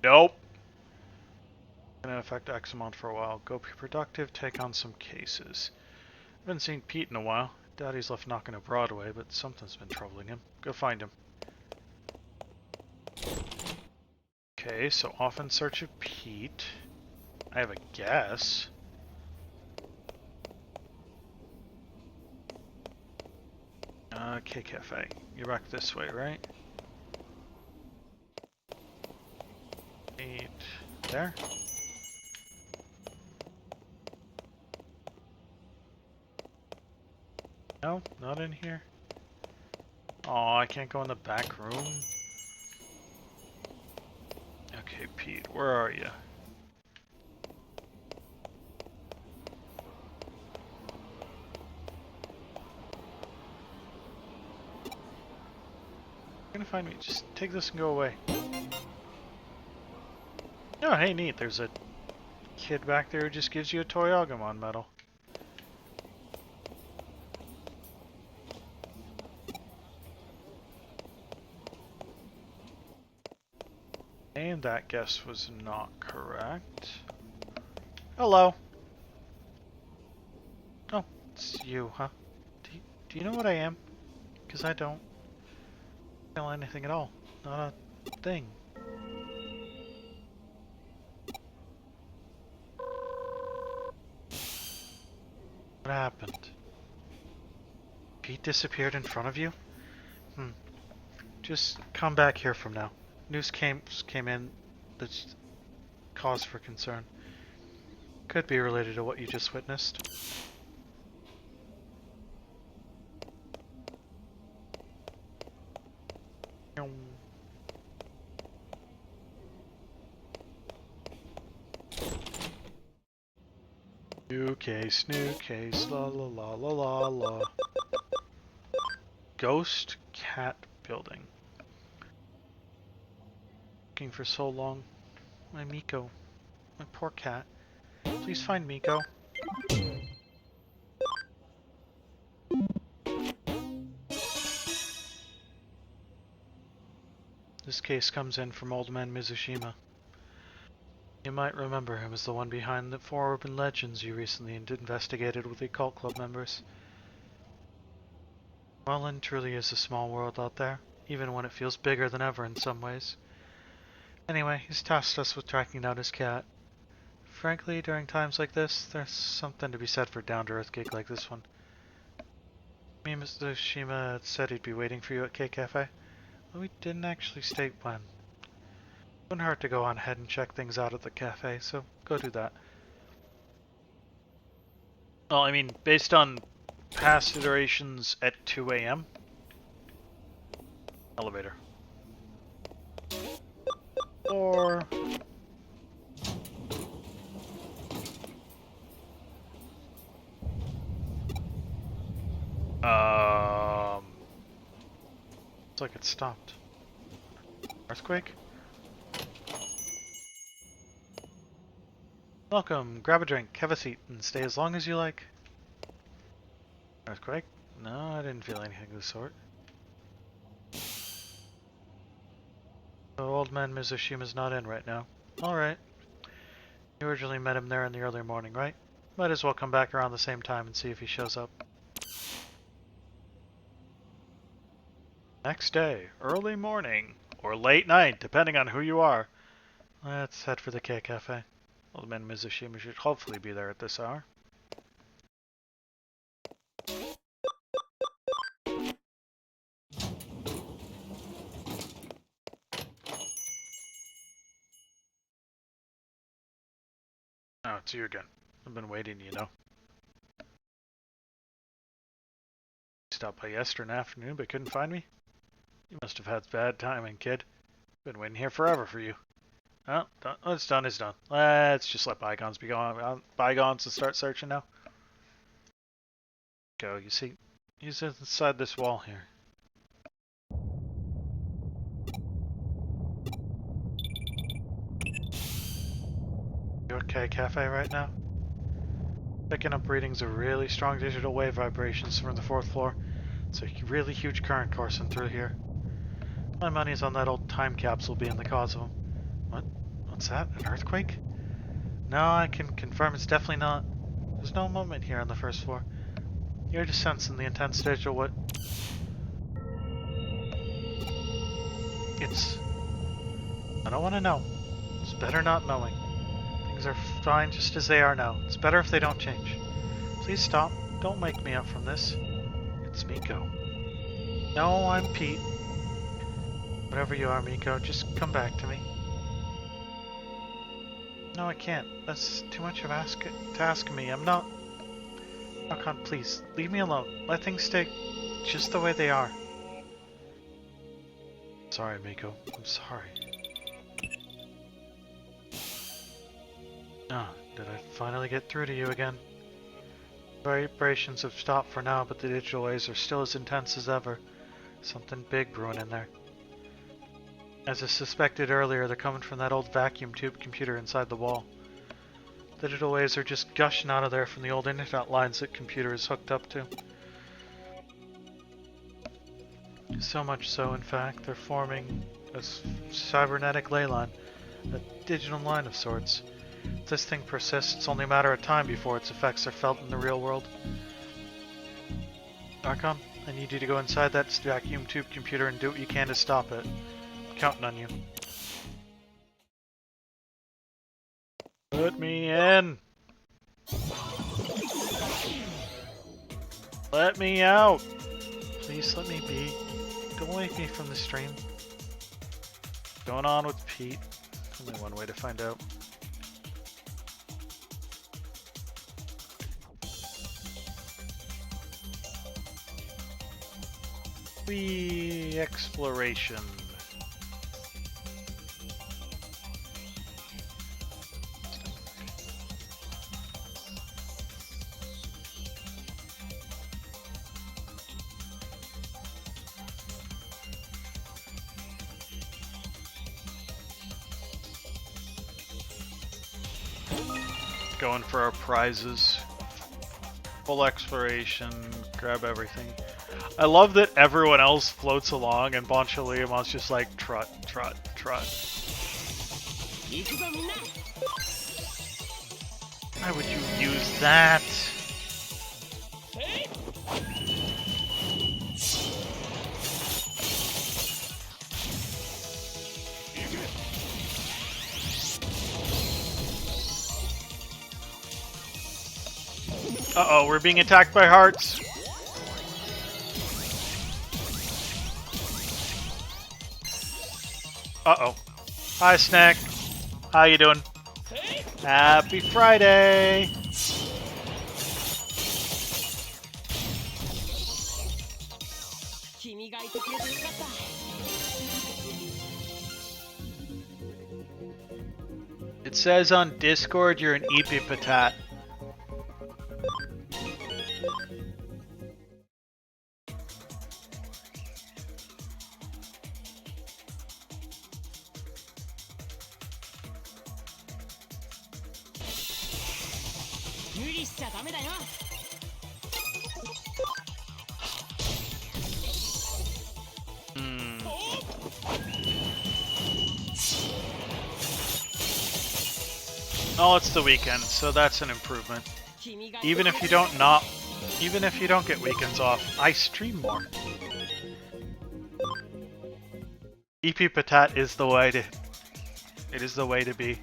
Nope. Gonna affect Cat-mon for a while. Go be productive, take on some cases. Haven't seen Pete in a while. Daddy's left knocking at Broadway, but something's been troubling him. Go find him. Okay, so off in search of Pete. I have a guess. Cafe. You're back this way, right? Pete. There? No, not in here. Oh, I can't go in the back room. Okay, Pete, where are you? You're gonna find me. Just take this and go away. Oh, hey, neat. There's a kid back there who just gives you a toy Agumon medal. And that guess was not correct. Hello. Oh, it's you, huh? Do you know what I am? Because I don't feel anything at all. Not a thing. What happened? Pete disappeared in front of you? Just come back here from now. News came in that's cause for concern. Could be related to what you just witnessed. New case, la la la la la la. Ghost cat building. Looking for so long. My Miko. My poor cat. Please find Miko. This case comes in from Old Man Mizushima. You might remember him as the one behind the 4 urban legends you recently investigated with the occult club members. Well, and truly is a small world out there, even when it feels bigger than ever in some ways. Anyway, he's tasked us with tracking down his cat. Frankly, during times like this, there's something to be said for a down-to-earth gig like this one. Me and Mr. Shima said he'd be waiting for you at K-Cafe, but we didn't actually state when. Wouldn't hurt to go on ahead and check things out at the cafe, so go do that. Well, I mean, based on past iterations at 2 AM. Elevator. Or... Looks like it stopped. Earthquake? Welcome, grab a drink, have a seat, and stay as long as you like. Earthquake? No, I didn't feel anything of the sort. So Old Man Mizushima's not in right now. Alright. You originally met him there in the early morning, right? Might as well come back around the same time and see if he shows up. Next day, early morning, or late night, depending on who you are. Let's head for the K-Cafe. Old Man Mizushima should hopefully be there at this hour. Oh, it's you again. I've been waiting, you know. Stopped by yesterday afternoon, but couldn't find me? You must have had bad timing, kid. Been waiting here forever for you. Oh, what's done is done. Let's just let bygones be bygones and start searching now. Go, you see, he's inside this wall here. You okay, Cafe, right now? Picking up readings of really strong digital wave vibrations from the 4th floor. It's a really huge current coursing through here. My money's on that old time capsule being the cause of them. What? What's that? An earthquake? No, I can confirm it's definitely not. There's no movement here on the first floor. You're just sensing the intense digital what? It's... I don't want to know. It's better not knowing. Things are fine just as they are now. It's better if they don't change. Please stop. Don't wake me up from this. It's Miko. No, I'm Pete. Whatever you are, Miko, just come back to me. No, I can't. That's too much of to ask me. I'm not... Akon, please, leave me alone. Let things stay just the way they are. Sorry, Miko. I'm sorry. Ah, did I finally get through to you again? Vibrations have stopped for now, but the digital waves are still as intense as ever. Something big brewing in there. As I suspected earlier, they're coming from that old vacuum tube computer inside the wall. Digital waves are just gushing out of there from the old internet lines that computer is hooked up to. So much so, in fact, they're forming a cybernetic ley line, a digital line of sorts. If this thing persists, it's only a matter of time before its effects are felt in the real world. Archon, I need you to go inside that vacuum tube computer and do what you can to stop it. I'm counting on you. Let me in! Let me out! Please let me be. Don't wake me from the stream. What's going on with Pete? Only one way to find out. Wee exploration. Going for our prizes. Full exploration, grab everything. I love that everyone else floats along and Bonchaliamon's just like trot, trot, trot. Why would you use that? Uh-oh, we're being attacked by hearts. Uh-oh. Hi, Snack. How you doing? Happy Friday! It says on Discord you're an epipatat. Oh, it's the weekend, so that's an improvement. Even if you don't get weekends off, I stream more. Epipatat is the way to. It is the way to be.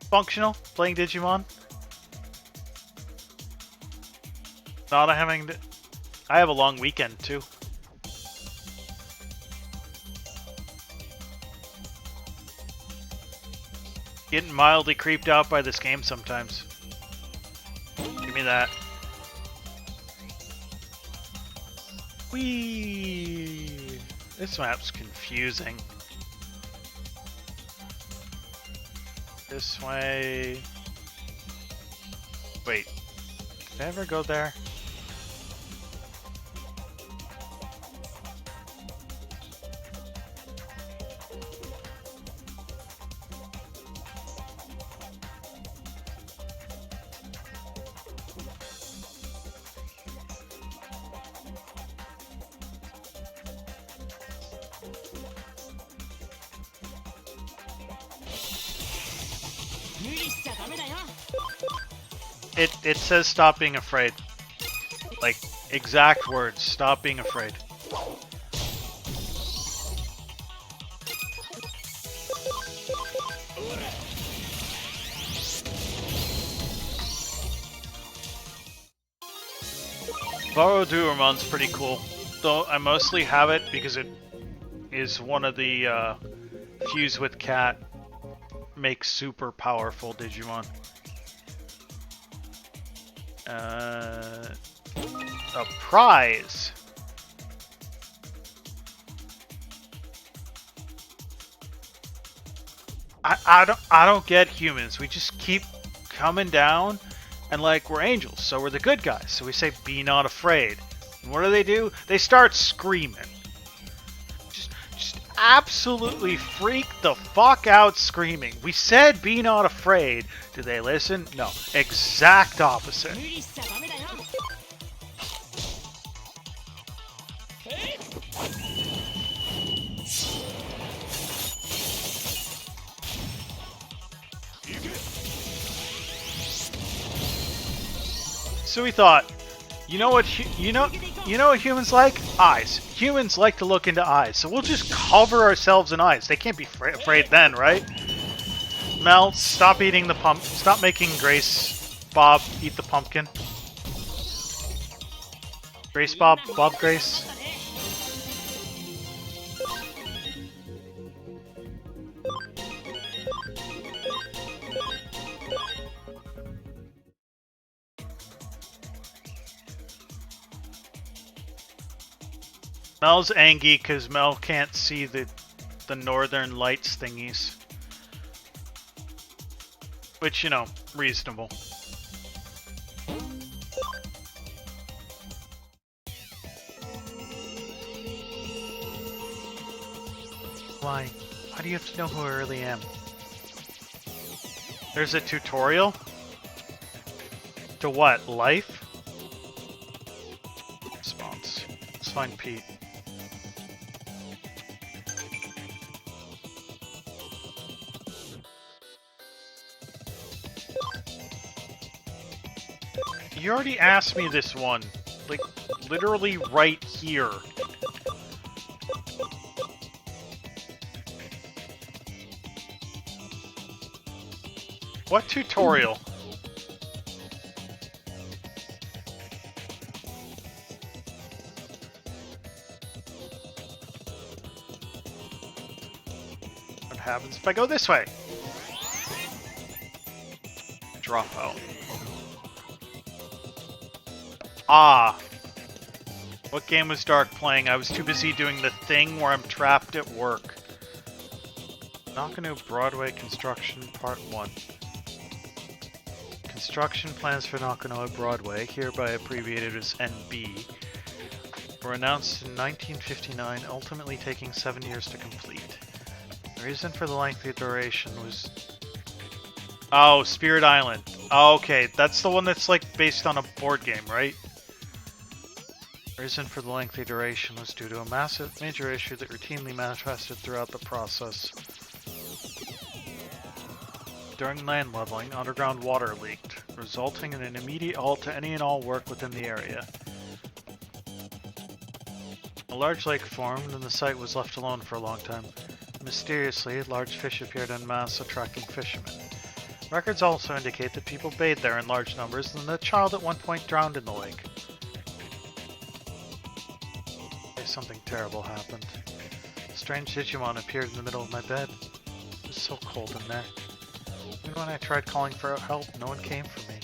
Functional, playing Digimon. Not having to. I have a long weekend too. Getting mildly creeped out by this game sometimes. Give me that. Whee! This map's confusing. This way. Wait. Did I ever go there? It says stop being afraid. Like, exact words, stop being afraid. Boroduramon's pretty cool. Though I mostly have it because it is one of the fuse with Cat makes super powerful Digimon. A prize. I don't get humans. We just keep coming down and like we're angels, so we're the good guys. So we say be not afraid. And what do? They start screaming. Just absolutely freak the fuck out screaming. We said be not afraid. Do they listen? No. Exact opposite. So we thought, you know what humans like? Eyes. Humans like to look into eyes, so we'll just cover ourselves in eyes. They can't be afraid then, right? Mel, stop eating the stop making Grace Bob eat the pumpkin. Grace Bob Grace. Mel's angry because Mel can't see the northern lights thingies. Which, you know, reasonable. Why? Why do you have to know who I really am? There's a tutorial? To what? Life? Response. Let's find Pete. You already asked me this one. Like, literally right here. What tutorial? What happens if I go this way? Drop out. Ah. What game was Dark playing? I was too busy doing the thing where I'm trapped at work. Nakano Broadway Construction Part 1. Construction plans for Nakano Broadway, hereby abbreviated as NB, were announced in 1959, ultimately taking 7 years to complete. The reason for the lengthy duration was... Oh, Spirit Island. Oh, okay, that's the one that's like based on a board game, right? The reason for the lengthy duration was due to a major issue that routinely manifested throughout the process. During land leveling, underground water leaked, resulting in an immediate halt to any and all work within the area. A large lake formed and the site was left alone for a long time. Mysteriously, large fish appeared en masse, attracting fishermen. Records also indicate that people bathed there in large numbers and that a child at one point drowned in the lake. Something terrible happened. A strange Digimon appeared in the middle of my bed. It was so cold in there. Even when I tried calling for help, no one came for me.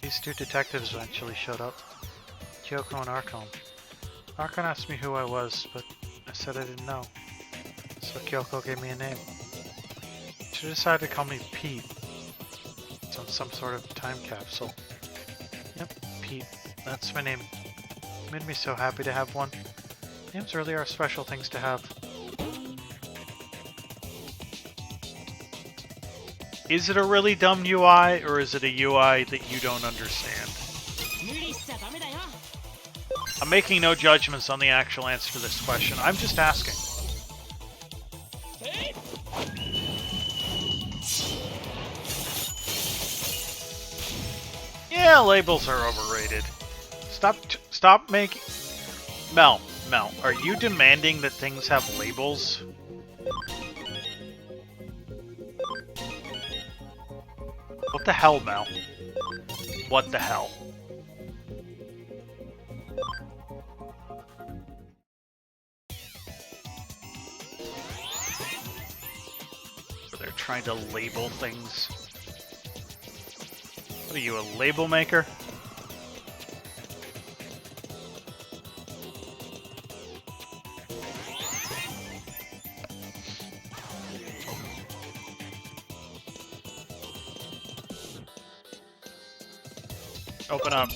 These two detectives eventually showed up. Kyoko and Archon. Archon asked me who I was, but I said I didn't know. So Kyoko gave me a name. She decided to call me Pete. It's on some sort of time capsule. Yep, Pete. That's my name. It made me so happy to have one. Names really are special things to have. Is it a really dumb UI, or is it a UI that you don't understand? I'm making no judgments on the actual answer to this question. I'm just asking. Yeah, labels are overrated. Stop making... Mel, are you demanding that things have labels? What the hell, Mel? What the hell? They're trying to label things. What are you, a label maker? Open up.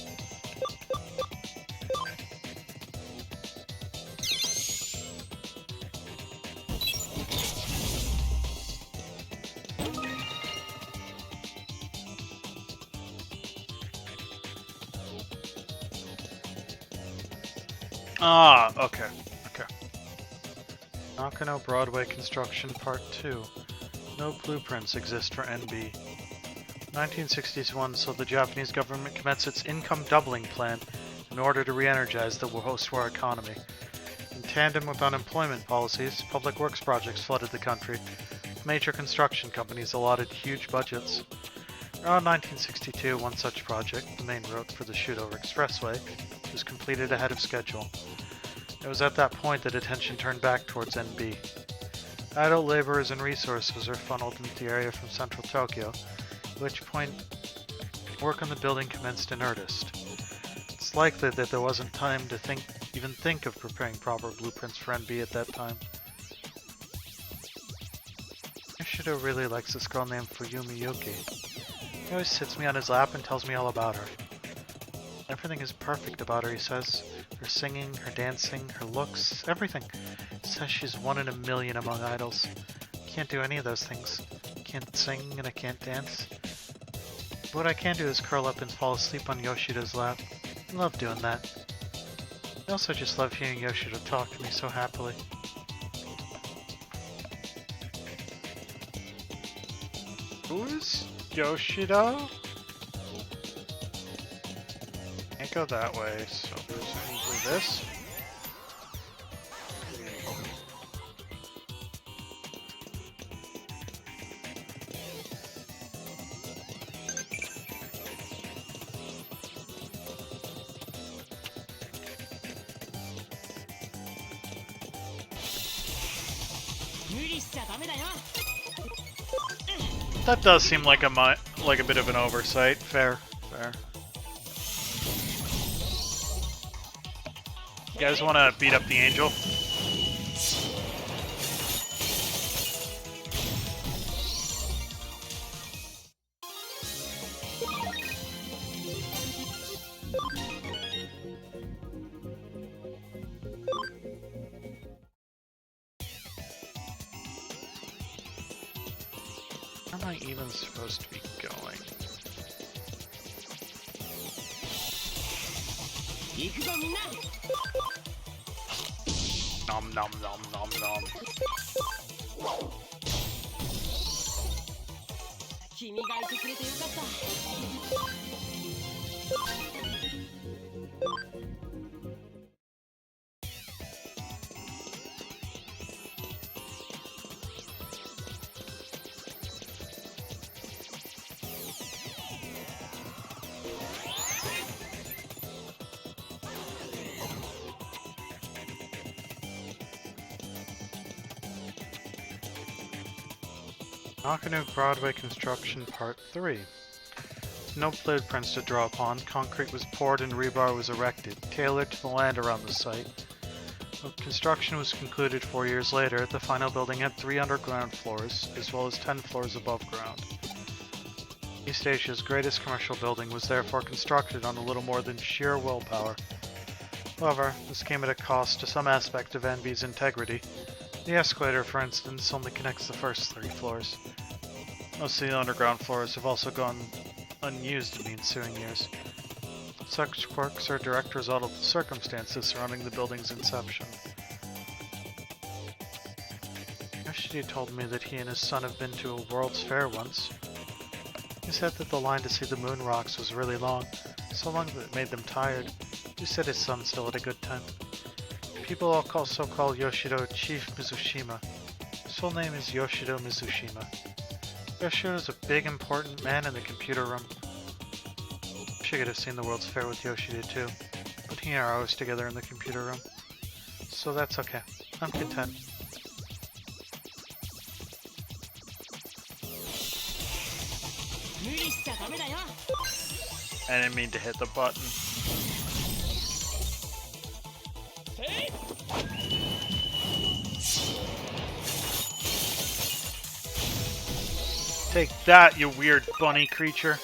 Ah, okay. Nakano Broadway Construction Part 2. No blueprints exist for NB. 1961 saw the Japanese government commence its income doubling plan in order to re-energize the post-war economy. In tandem with unemployment policies, public works projects flooded the country. Major construction companies allotted huge budgets. Around 1962, one such project, the main road for the Shudo Expressway, was completed ahead of schedule. It was at that point that attention turned back towards NB. Idle laborers and resources were funneled into the area from central Tokyo, at which point work on the building commenced in earnest. It's likely that there wasn't time to even think of preparing proper blueprints for NB at that time. Yoshido really likes this girl named Fuyumi Yuki. He always sits me on his lap and tells me all about her. Everything is perfect about her, he says. Her singing, her dancing, her looks, everything. He says she's 1 in a million among idols. Can't do any of those things. Can't sing and I can't dance. But what I can do is curl up and fall asleep on Yoshido's lap. I love doing that. I also just love hearing Yoshido talk to me so happily. Who is Yoshido? Can't go that way, so presumably this. That does seem like a bit of an oversight. Fair. You guys want to beat up the angel? Where am I even supposed to be going? Nom nom nom nom nom. Nakano Broadway Construction Part 3. No blueprints to draw upon, concrete was poured and rebar was erected, tailored to the land around the site. When construction was concluded 4 years later, the final building had 3 underground floors, as well as 10 floors above ground. East Asia's greatest commercial building was therefore constructed on a little more than sheer willpower. However, this came at a cost to some aspect of NB's integrity. The escalator, for instance, only connects the first 3 floors. Most of the underground floors have also gone unused in the ensuing years. Such quirks are a direct result of the circumstances surrounding the building's inception. Yoshida told me that he and his son have been to a World's Fair once. He said that the line to see the moon rocks was really long, so long that it made them tired. He said his son still had a good time. People also call Yoshido Chief Mizushima. His full name is Yoshido Mizushima. Yoshido is a big important man in the computer room. Wish I could have seen the World's Fair with Yoshido too, but he and I are always together in the computer room. So that's okay. I'm content. I didn't mean to hit the button. Take that, you weird bunny creature.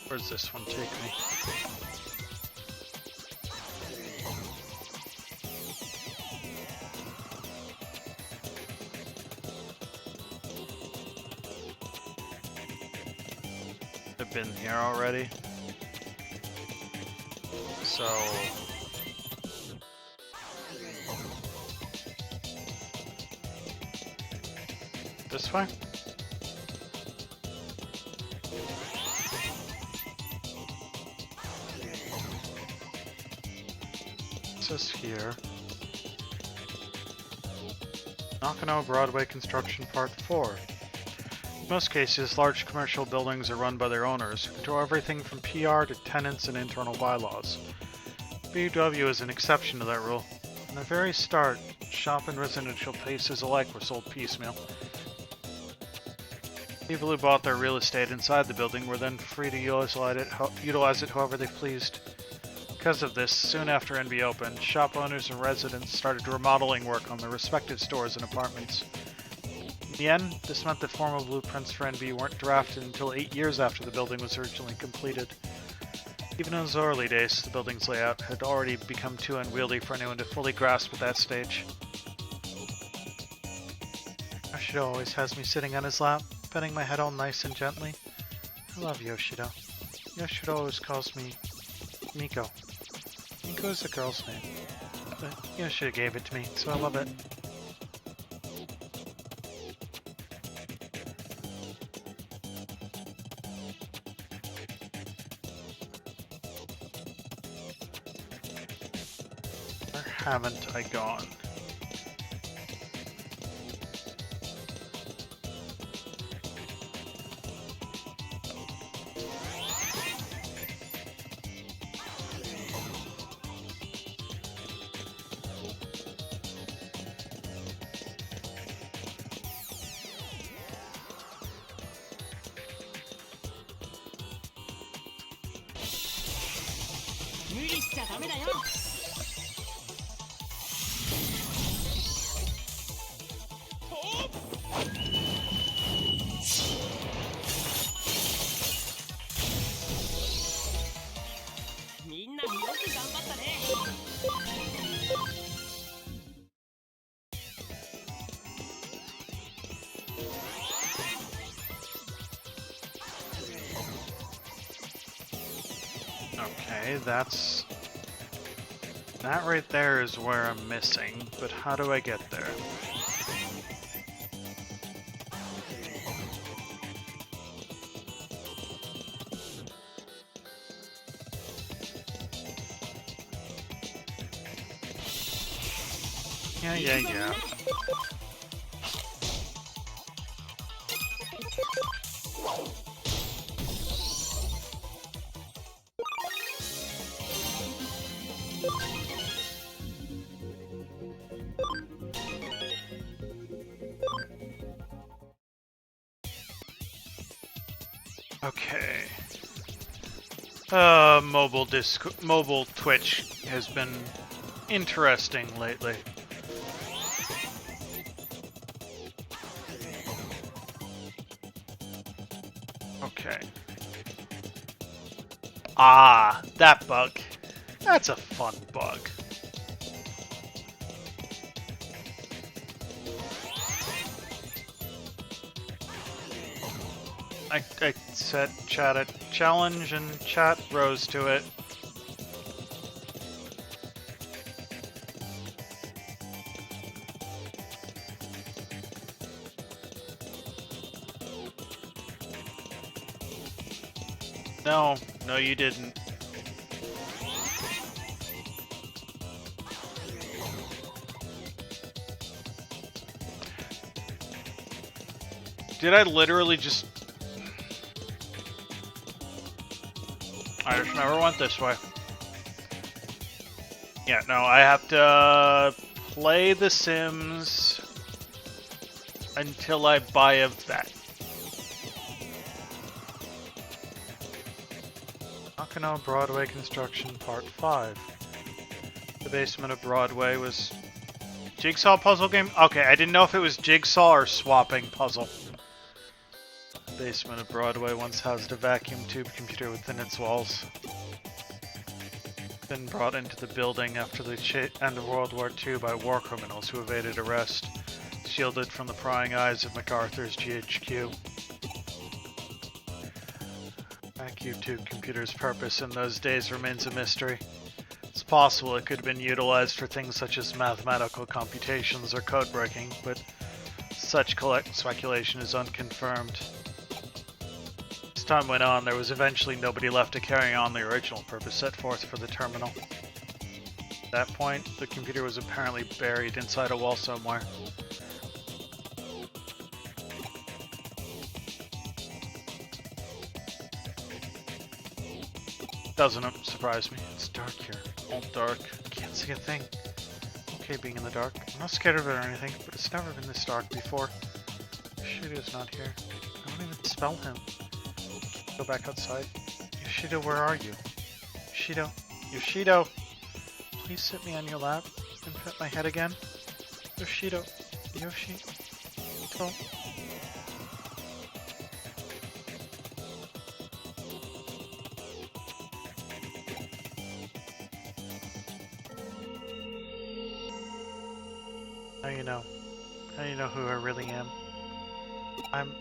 Where's this one take me? I've been here already. So... this way? This here. Nakano Broadway Construction Part 4. In most cases, large commercial buildings are run by their owners, who control everything from PR to tenants and internal bylaws. BW is an exception to that rule. From the very start, shop and residential places alike were sold piecemeal. People who bought their real estate inside the building were then free to utilize it however they pleased. Because of this, soon after NB opened, shop owners and residents started remodeling work on their respective stores and apartments. In the end, this meant that formal blueprints for NB weren't drafted until 8 years after the building was originally completed. Even in those early days, the building's layout had already become too unwieldy for anyone to fully grasp at that stage. Yoshido always has me sitting on his lap, petting my head all nice and gently. I love Yoshido. Yoshido always calls me Miko. Miko is a girl's name, but Yoshido gave it to me, so I love it. Where haven't I gone? Okay, that right there is where I'm missing, but how do I get there? Yeah. Okay. Mobile Twitch has been interesting lately. Okay. Ah, that bug. That's a fun bug. I set chat a challenge and chat rose to it. No, you didn't. Did I literally just... I just never went this way. Yeah, no, I have to play The Sims until I buy a vet. Nakano Broadway Construction Part 5. The basement of Broadway was... Jigsaw puzzle game? Okay, I didn't know if it was jigsaw or swapping puzzle. The basement of Broadway once housed a vacuum tube computer within its walls. Been brought into the building after the end of World War II by war criminals who evaded arrest, shielded from the prying eyes of MacArthur's GHQ. Vacuum tube computer's purpose in those days remains a mystery. It's possible it could have been utilized for things such as mathematical computations or code breaking, but such speculation is unconfirmed. As time went on, there was eventually nobody left to carry on the original purpose set forth for the terminal. At that point, the computer was apparently buried inside a wall somewhere. Doesn't surprise me. It's dark here. All dark. Can't see a thing. Okay being in the dark. I'm not scared of it or anything, but it's never been this dark before. Yoshido's not here. I don't even spell him. Go back outside. Yoshido, where are you? Yoshido. Yoshido! Please sit me on your lap and pet my head again. Yoshido. Yoshi. Now you know. Now you know who I really am. I'm...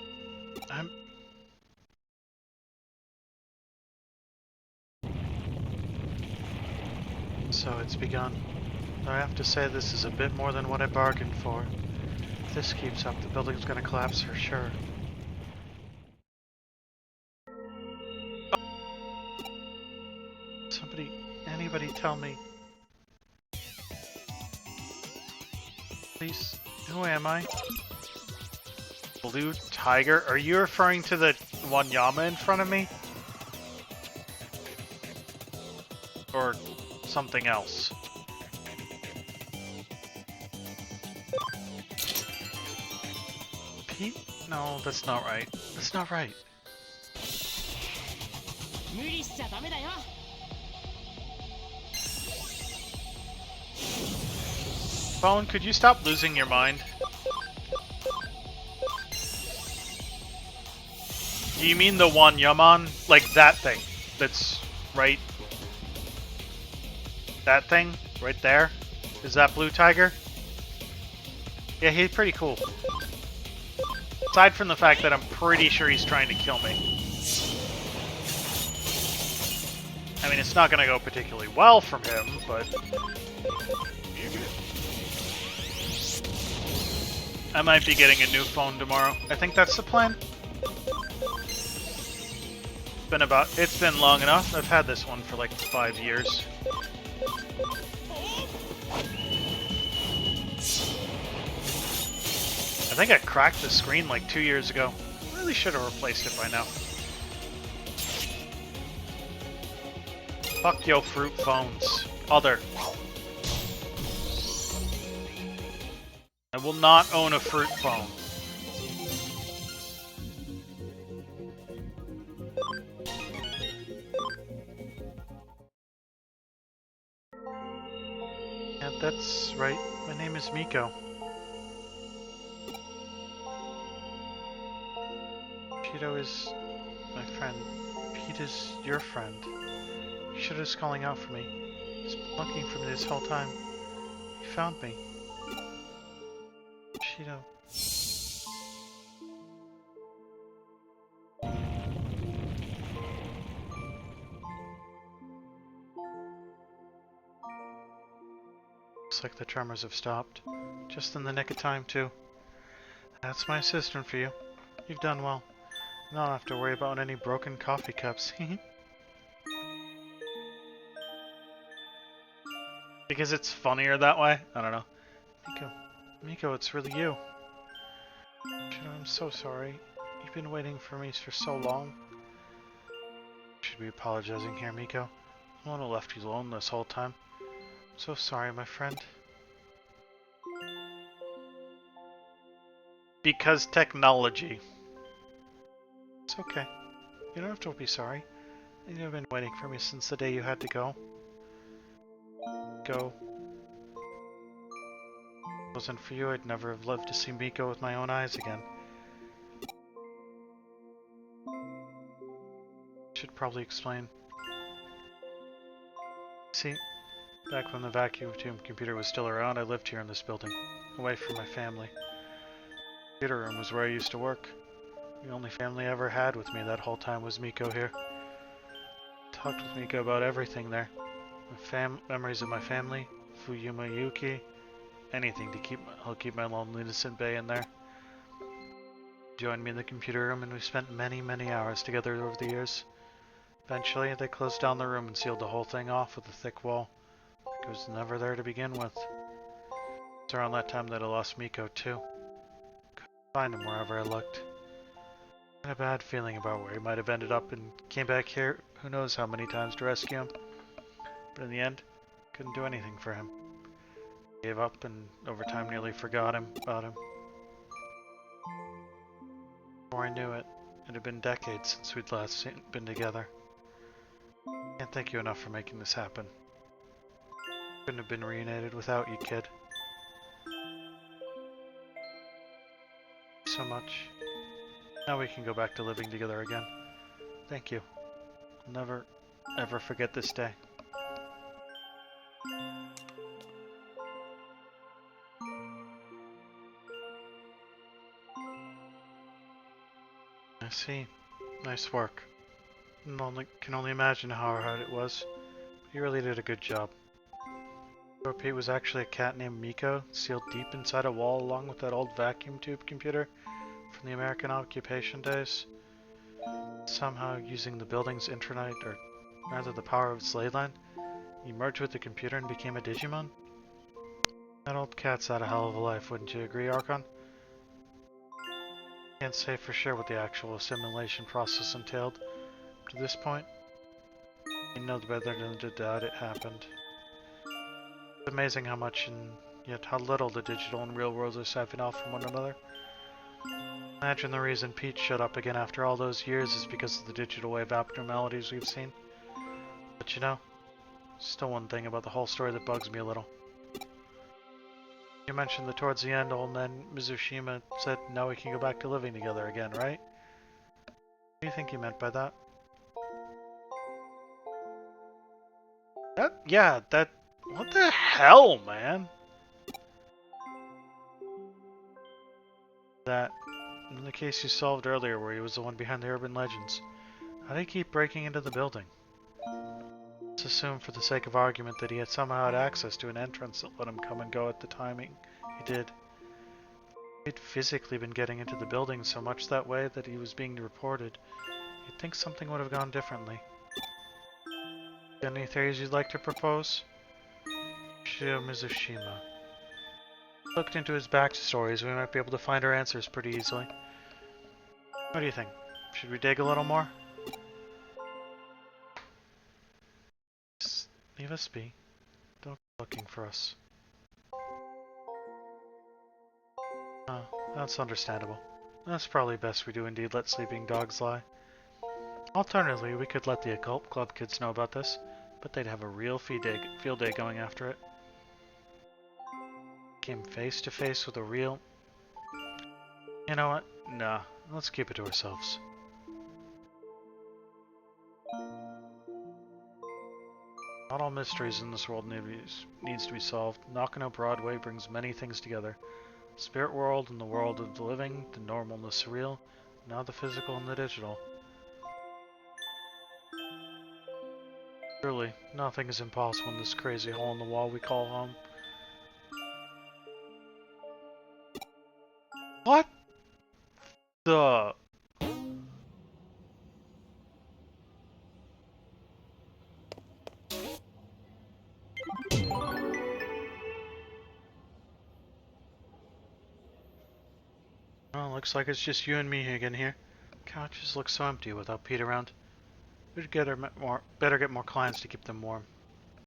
So it's begun. I have to say this is a bit more than what I bargained for. If this keeps up, the building's gonna collapse for sure. Anybody tell me. Please, who am I? Blue Tiger? Are you referring to the Wanyama in front of me? Or something else? Pete? No, that's not right. That's not right. Phone, could you stop losing your mind? Do you mean the Wanyama? Like that thing? That's right... That thing? Right there? Is that Blue Tiger? Yeah, he's pretty cool. Aside from the fact that I'm pretty sure he's trying to kill me. I mean, it's not gonna go particularly well from him, but... I might be getting a new phone tomorrow. I think that's the plan. It's been long enough. I've had this one for like 5 years. I think I cracked the screen like 2 years ago. Really should have replaced it by now. Fuck yo fruit phones. Other. I will not own a fruit phone. is Miko. Cheeto is my friend. Pete is your friend. Cheeto is calling out for me. He's been looking for me this whole time. He found me. Cheeto. Looks like the tremors have stopped. Just in the nick of time, too. That's my assistant for you. You've done well. I don't have to worry about any broken coffee cups. Because it's funnier that way? I don't know. Miko, it's really you. I'm so sorry. You've been waiting for me for so long. Should be apologizing here, Miko. I'm the one who left you alone this whole time. I'm so sorry, my friend. Because technology. It's okay. You don't have to be sorry. You've been waiting for me since the day you had to go. If it wasn't for you, I'd never have lived to see Miko with my own eyes again. Should probably explain. See, back when the vacuum tube computer was still around, I lived here in this building, away from my family. The computer room was where I used to work. The only family I ever had with me that whole time was Miko here. I talked with Miko about everything there. Memories of my family, Fuyuma Yuki, anything to keep my loneliness at bay in there. He joined me in the computer room and we spent many, many hours together over the years. Eventually, they closed down the room and sealed the whole thing off with a thick wall. It was never there to begin with. It's around that time that I lost Miko too. Couldn't find him wherever I looked. I had a bad feeling about where he might have ended up and came back here who knows how many times to rescue him. But in the end, couldn't do anything for him. Gave up and over time nearly forgot about him. Before I knew it, it had been decades since we'd last been together. Can't thank you enough for making this happen. Couldn't have been reunited without you, kid. So much. Now we can go back to living together again. Thank you. I'll never, ever forget this day. I see. Nice work. Can only imagine how hard it was. You really did a good job. Pete was actually a cat named Miko, sealed deep inside a wall along with that old vacuum tube computer from the American occupation days. Somehow, using the building's intranet, or rather the power of its ley line, he merged with the computer and became a Digimon? That old cat's had a hell of a life, wouldn't you agree, Archon? Can't say for sure what the actual assimilation process entailed. To this point, you know better than to doubt it happened. It's amazing how much and yet how little the digital and real worlds are siphoned off from one another. Imagine the reason Pete showed up again after all those years is because of the digital wave abnormalities we've seen. But you know, still one thing about the whole story that bugs me a little. You mentioned that towards the end, old man Mizushima said now we can go back to living together again, right? What do you think he meant by that? What the hell, man? That, in the case you solved earlier where he was the one behind the urban legends, how did he keep breaking into the building? Let's assume for the sake of argument that he had somehow had access to an entrance that let him come and go at the timing he did. He'd physically been getting into the building so much that way that he was being reported. You'd think something would have gone differently. Any theories you'd like to propose? Shio Mizushima. Looked into his backstories, we might be able to find our answers pretty easily. What do you think? Should we dig a little more? Just leave us be. Don't go looking for us. Oh, that's understandable. That's probably best we do indeed let sleeping dogs lie. Alternatively, we could let the Occult Club kids know about this, but they'd have a real field day going after it. came face to face with a real... You know what? Nah, let's keep it to ourselves. Not all mysteries in this world needs to be solved. Knocking out Broadway brings many things together. The spirit world and the world of the living, the normal and the surreal, now the physical and the digital. Truly, nothing is impossible in this crazy hole in the wall we call home. What the... Well, looks like it's just you and me again here. Couches look so empty without Pete around. We'd better get more clients to keep them warm.